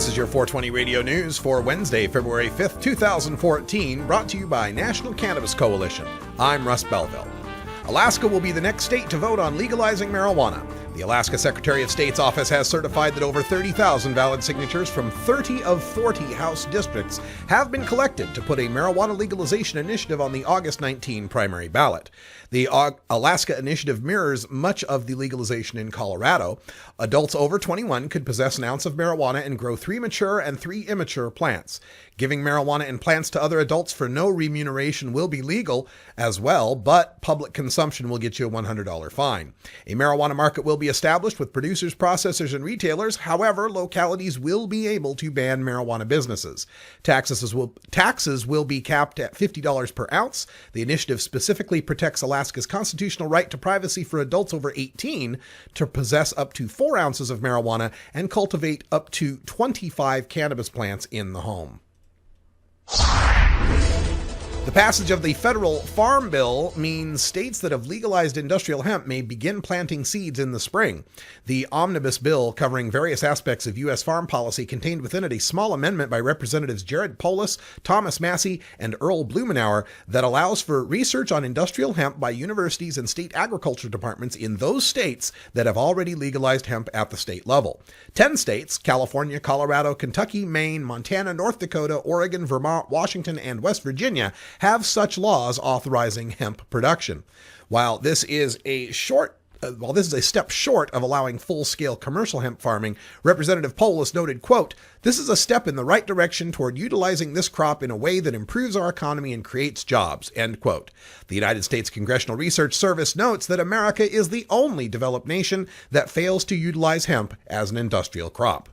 This is your 420 Radio News for Wednesday, February 5th, 2014, brought to you by National Cannabis Coalition. I'm Russ Belville. Alaska will be the next state to vote on legalizing marijuana. The Alaska Secretary of State's office has certified that over 30,000 valid signatures from 30 of 40 House districts have been collected to put a marijuana legalization initiative on the August 19 primary ballot. The Alaska initiative mirrors much of the legalization in Colorado. Adults over 21 could possess an ounce of marijuana and grow 3 mature and 3 immature plants. Giving marijuana and plants to other adults for no remuneration will be legal as well, but public consumption will get you a $100 fine. A marijuana market will be established with producers, processors, and retailers. However, localities will be able to ban marijuana businesses. Taxes will be capped at $50 per ounce. The initiative specifically protects Alaska's constitutional right to privacy for adults over 18 to possess up to 4 ounces of marijuana and cultivate up to 25 cannabis plants in the home. The passage of the federal Farm Bill means states that have legalized industrial hemp may begin planting seeds in the spring. The omnibus bill, covering various aspects of U.S. farm policy, contained within it a small amendment by Representatives Jared Polis, Thomas Massey, and Earl Blumenauer that allows for research on industrial hemp by universities and state agriculture departments in those states that have already legalized hemp at the state level. 10 states, California, Colorado, Kentucky, Maine, Montana, North Dakota, Oregon, Vermont, Washington, and West Virginia, have such laws authorizing hemp production. While this is a step short of allowing full-scale commercial hemp farming, Representative Polis noted, quote, "This is a step in the right direction toward utilizing this crop in a way that improves our economy and creates jobs," end quote. The United States Congressional Research Service notes that America is the only developed nation that fails to utilize hemp as an industrial crop.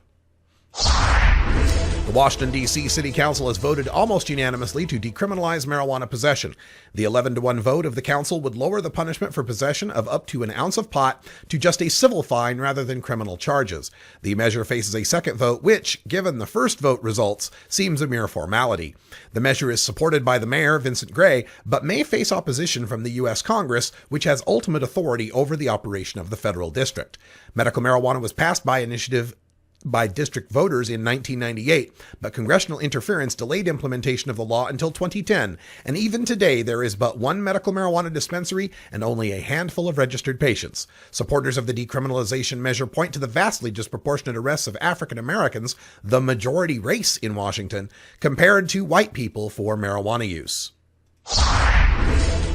The Washington, D.C. City Council has voted almost unanimously to decriminalize marijuana possession. The 11-1 vote of the council would lower the punishment for possession of up to an ounce of pot to just a civil fine rather than criminal charges. The measure faces a second vote, which, given the first vote results, seems a mere formality. The measure is supported by the mayor, Vincent Gray, but may face opposition from the U.S. Congress, which has ultimate authority over the operation of the federal district. Medical marijuana was passed by district voters in 1998, but congressional interference delayed implementation of the law until 2010, and even today there is but one medical marijuana dispensary and only a handful of registered patients. Supporters of the decriminalization measure point to the vastly disproportionate arrests of African Americans, the majority race in Washington, compared to white people for marijuana use.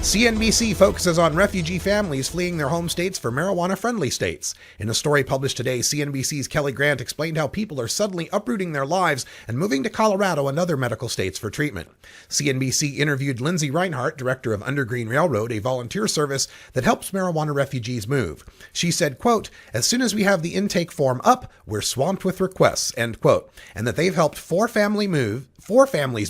CNBC focuses on refugee families fleeing their home states for marijuana-friendly states. In a story published today, CNBC's Kelly Grant explained how people are suddenly uprooting their lives and moving to Colorado and other medical states for treatment. CNBC interviewed Lindsay Reinhart, director of Undergreen Railroad, a volunteer service that helps marijuana refugees move. She said, quote, "As soon as we have the intake form up, we're swamped with requests," end quote, and that they've helped 4 families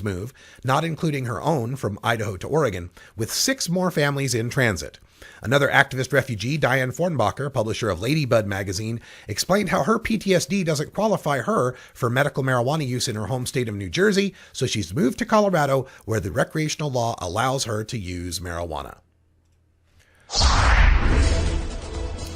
move, not including her own from Idaho to Oregon, with 6 more families in transit. Another activist refugee, Diane Fornbacher, publisher of Ladybud magazine, explained how her PTSD doesn't qualify her for medical marijuana use in her home state of New Jersey, so she's moved to Colorado, where the recreational law allows her to use marijuana.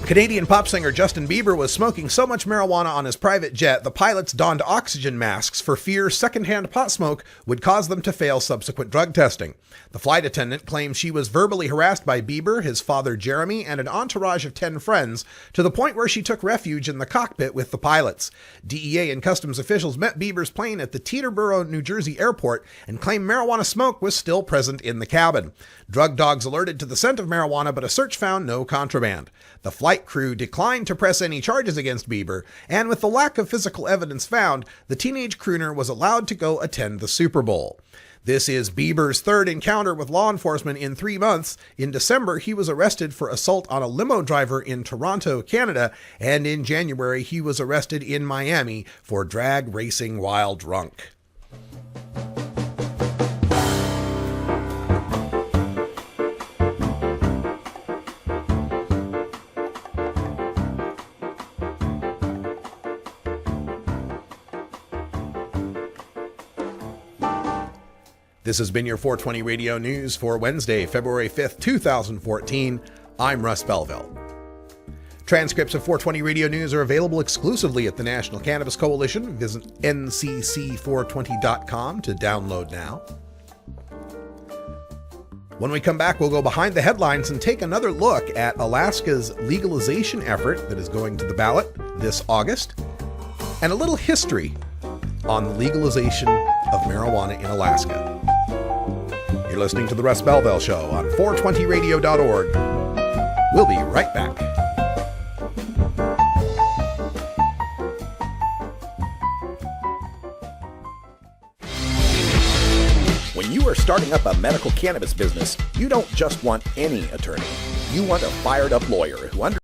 Canadian pop singer Justin Bieber was smoking so much marijuana on his private jet, the pilots donned oxygen masks for fear secondhand pot smoke would cause them to fail subsequent drug testing. The flight attendant claims she was verbally harassed by Bieber, his father Jeremy, and an entourage of 10 friends, to the point where she took refuge in the cockpit with the pilots. DEA and customs officials met Bieber's plane at the Teterboro, New Jersey airport and claimed marijuana smoke was still present in the cabin. Drug dogs alerted to the scent of marijuana, but a search found no contraband. The flight crew declined to press any charges against Bieber, and with the lack of physical evidence found, the teenage crooner was allowed to go attend the Super Bowl. This is Bieber's third encounter with law enforcement in 3 months. In December, he was arrested for assault on a limo driver in Toronto, Canada, and in January, he was arrested in Miami for drag racing while drunk. This has been your 420 Radio News for Wednesday, February 5th, 2014. I'm Russ Belville. Transcripts of 420 Radio News are available exclusively at the National Cannabis Coalition. Visit ncc420.com to download now. When we come back, we'll go behind the headlines and take another look at Alaska's legalization effort that is going to the ballot this August, and a little history on the legalization of marijuana in Alaska. You're listening to The Russ Belville Show on 420radio.org. We'll be right back. When you are starting up a medical cannabis business, you don't just want any attorney. You want a fired-up lawyer who understands